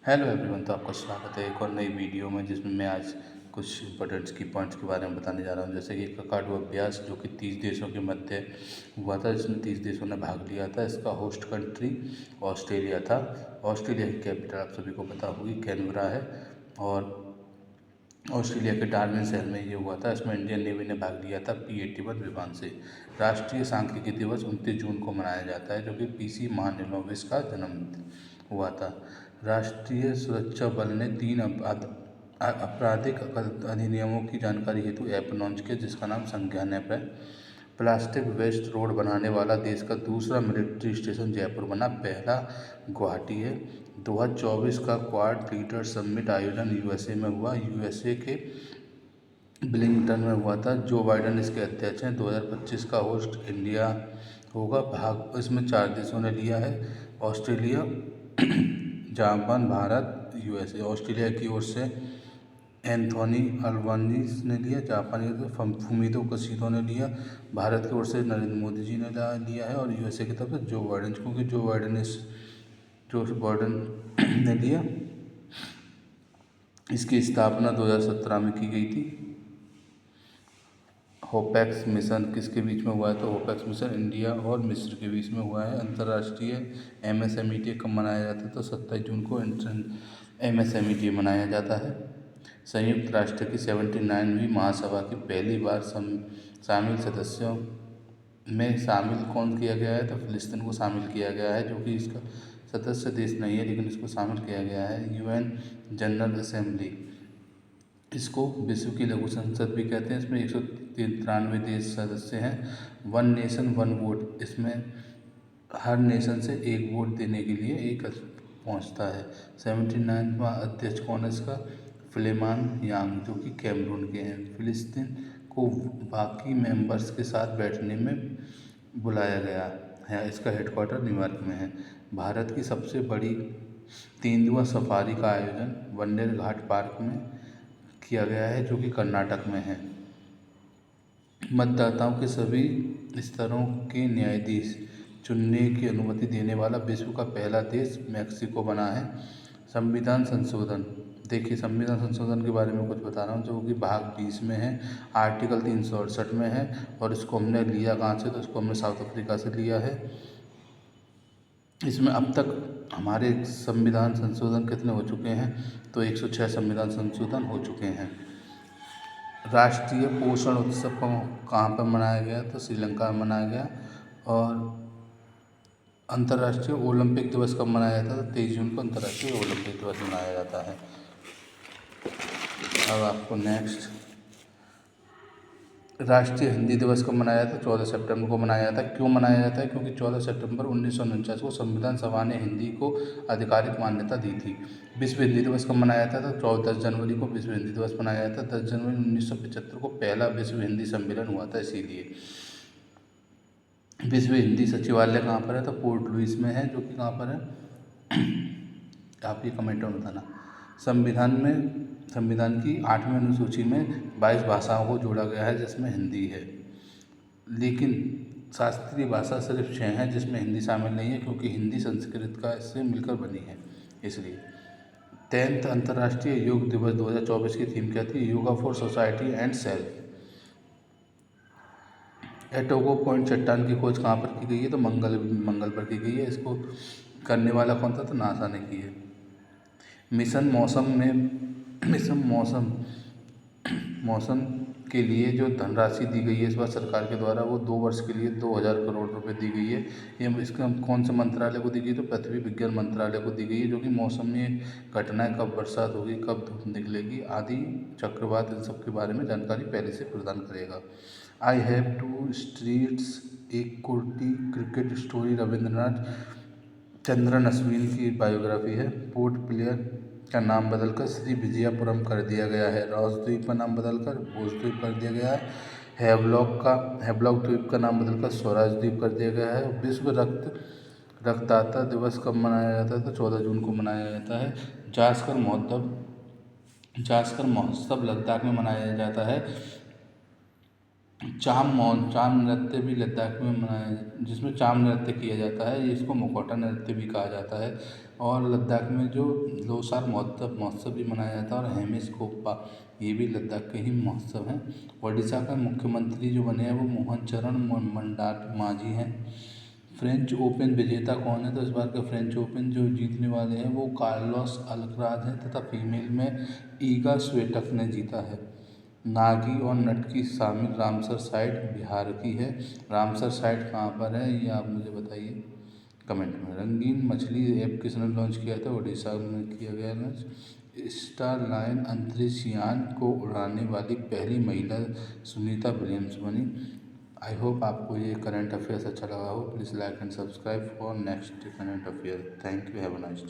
Hello everyone, तो आपका स्वागत है एक और नई वीडियो में, जिसमें मैं आज कुछ इंपॉर्टेंट्स की पॉइंट्स के बारे में बताने जा रहा हूं। जैसे कि ककाडू अभ्यास जो कि 30 देशों के मध्य हुआ था, जिसमें 30 देशों ने भाग लिया था। इसका होस्ट कंट्री ऑस्ट्रेलिया था। ऑस्ट्रेलिया की कैपिटल आप सभी को पता होगी, कैनबरा है। और ऑस्ट्रेलिया के डार्विन शहर में ये हुआ था। इसमें इंडियन नेवी ने भाग लिया था P-81 विमान से। राष्ट्रीय सांख्यिकी दिवस 29 जून को मनाया जाता है, जो कि PC महालनोबिस का जन्म हुआ था। राष्ट्रीय सुरक्षा बल ने 3 आपराधिक अधिनियमों की जानकारी हेतु ऐप लॉन्च किया, जिसका नाम संज्ञान ऐप है। प्लास्टिक वेस्ट रोड बनाने वाला देश का दूसरा मिलिट्री स्टेशन जयपुर बना, पहला गुवाहाटी है। 2024 का क्वाड लीडर समिट आयोजन USA में हुआ। USA के विलिंगटन में हुआ था। जो बाइडन इसके अध्यक्ष हैं। 2025 का होस्ट इंडिया होगा। भाग इसमें 4 देशों ने लिया है, Australia, Japan, Bharat, USA। Australia की ओर से एंथोनी अल्बानीज़ ने लिया, जापानी तो फुमितो किशिदा ने लिया, भारत की ओर से नरेंद्र मोदी जी ने लिया है, और USA की तरफ से जो बाइडन, क्योंकि जो बाइडन ने लिया। इसकी स्थापना 2017 में की गई थी। होपेक्स मिशन किसके बीच में हुआ है? तो होपेक्स मिशन इंडिया और मिस्र के बीच में हुआ है। अंतर्राष्ट्रीय MSMET कब मनाया जाता है? तो 27 जून को MSMET मनाया जाता है। संयुक्त राष्ट्र की 79वीं महासभा की पहली बार शामिल सदस्यों में शामिल कौन किया गया है? तो फिलिस्तीन को शामिल किया गया है, जो कि इसका सदस्य देश नहीं है, लेकिन इसको शामिल किया गया है। UN जनरल असेंबली, इसको विश्व की लघु संसद भी कहते हैं। इसमें 193 देश सदस्य हैं। वन नेशन वन वोट, इसमें हर नेशन से एक वोट देने के लिए एक पहुंचता है। 79वां अध्यक्ष कौन है इसका? फिलेमान यांग, जो कि कैमरून के हैं। फिलिस्तीन को बाकी मेंबर्स के साथ बैठने में बुलाया गया है। इसका हेडक्वार्टर न्यूयॉर्क में है। भारत की सबसे बड़ी तेंदुआ सफारी का आयोजन वंडेर घाट पार्क में किया गया है, जो कि कर्नाटक में है। मतदाताओं के सभी स्तरों के न्यायाधीश चुनने की अनुमति देने वाला विश्व का पहला देश मैक्सिको बना है। संविधान संशोधन, देखिए संविधान संशोधन के बारे में कुछ बता रहा हूँ, जो कि भाग 20 में है, आर्टिकल 368 में है। और इसको हमने लिया कहाँ से? तो इसको हमने साउथ अफ्रीका से लिया है। इसमें अब तक हमारे संविधान संशोधन कितने हो चुके हैं? तो 106 संविधान संशोधन हो चुके हैं। राष्ट्रीय पोषण उत्सव कहाँ पर मनाया गया? तो श्रीलंका में मनाया गया। और अंतर्राष्ट्रीय ओलंपिक दिवस कब मनाया जाता है? तो 23 जून को अंतर्राष्ट्रीय ओलंपिक दिवस मनाया जाता है। अब आपको नेक्स्ट, राष्ट्रीय हिंदी दिवस कब मनाया जाता है? 14 सितंबर को मनाया जाता है। क्यों मनाया जाता है? क्योंकि 14 सितंबर 1949 को संविधान सभा ने हिंदी को आधिकारिक मान्यता दी थी। विश्व हिंदी दिवस कब मनाया जाता है? तो 10 जनवरी को विश्व हिंदी दिवस मनाया जाता है। 10 जनवरी 1975 को पहला विश्व हिंदी सम्मेलन हुआ था, इसीलिए। विश्व हिंदी सचिवालय कहाँ पर है? तो पोर्ट लुइस में है, जो कि कहाँ पर है? आप ये कमेंट में बताना। संविधान की 8वीं अनुसूची में 22 भाषाओं को जोड़ा गया है, जिसमें हिंदी है। लेकिन शास्त्रीय भाषा सिर्फ 6 हैं, जिसमें हिंदी शामिल नहीं है, क्योंकि हिंदी संस्कृत का इससे मिलकर बनी है, इसलिए। 10th अंतर्राष्ट्रीय योग दिवस 2024 की थीम क्या थी? Yoga for society and self. एटोगो पॉइंट चट्टान की खोज कहाँ पर की गई है? तो मंगल पर की गई है। इसको करने वाला कौन था? तो नासा ने की है। मिशन मौसम के लिए जो धनराशि दी गई है इस बार सरकार के द्वारा, वो 2 वर्ष के लिए 2000 करोड़ रुपए दी गई है। ये इसका कौन से मंत्रालय को दी गई? तो पृथ्वी विज्ञान मंत्रालय को दी गई है, जो कि मौसम में घटनाएं, कब बरसात होगी, कब धूप निकलेगी आदि, चक्रवात, इन सब के बारे में जानकारी पहले से प्रदान करेगा। आई हैव टू स्ट्रीट्स, एक कुर्टी क्रिकेट स्टोरी, रविंद्रनाथ चंद्रन अश्विन की बायोग्राफी है। पोर्ट ब्लेयर का नाम बदलकर श्री विजयपुरम कर दिया गया है। रॉस द्वीप का नाम बदलकर बोस द्वीप कर दिया गया है। हैवलॉक द्वीप का नाम बदलकर स्वराज द्वीप कर दिया गया है। विश्व रक्तदाता दिवस कब मनाया जाता है? तो 14 जून को मनाया जाता है। जास्कर महोत्सव लद्दाख में मनाया जाता है। चाम नृत्य भी लद्दाख में मनाया, जिसमें चाम नृत्य किया जाता है, इसको मुखौटा नृत्य भी कहा जाता है। और लद्दाख में जो लोसार महोत्सव भी मनाया जाता है, और हेमिस कोप्पा ये भी लद्दाख के ही महोत्सव हैं। ओडिशा का मुख्यमंत्री जो बने हैं वो मोहन चरण मंडाट मांझी हैं। फ्रेंच ओपन विजेता कौन है? तो इस बार का फ्रेंच ओपन जो जीतने वाले हैं वो कार्लोस अल्कराज हैं, तथा फीमेल में ईगा स्वेटक ने जीता है। नागी और नटकी शामिल रामसर साइट बिहार की है। रामसर साइट कहाँ पर है ये आप मुझे बताइए कमेंट में। रंगीन मछली ऐप किसने लॉन्च किया था? उड़ीसा में किया गया लॉन्च। स्टारलाइन अंतरिक्ष यान को उड़ाने वाली पहली महिला सुनीता विलियम्स बनी। आई होप आपको ये करंट अफेयर्स अच्छा लगा हो। Please like and subscribe for next current affair. Thank you, have a nice day.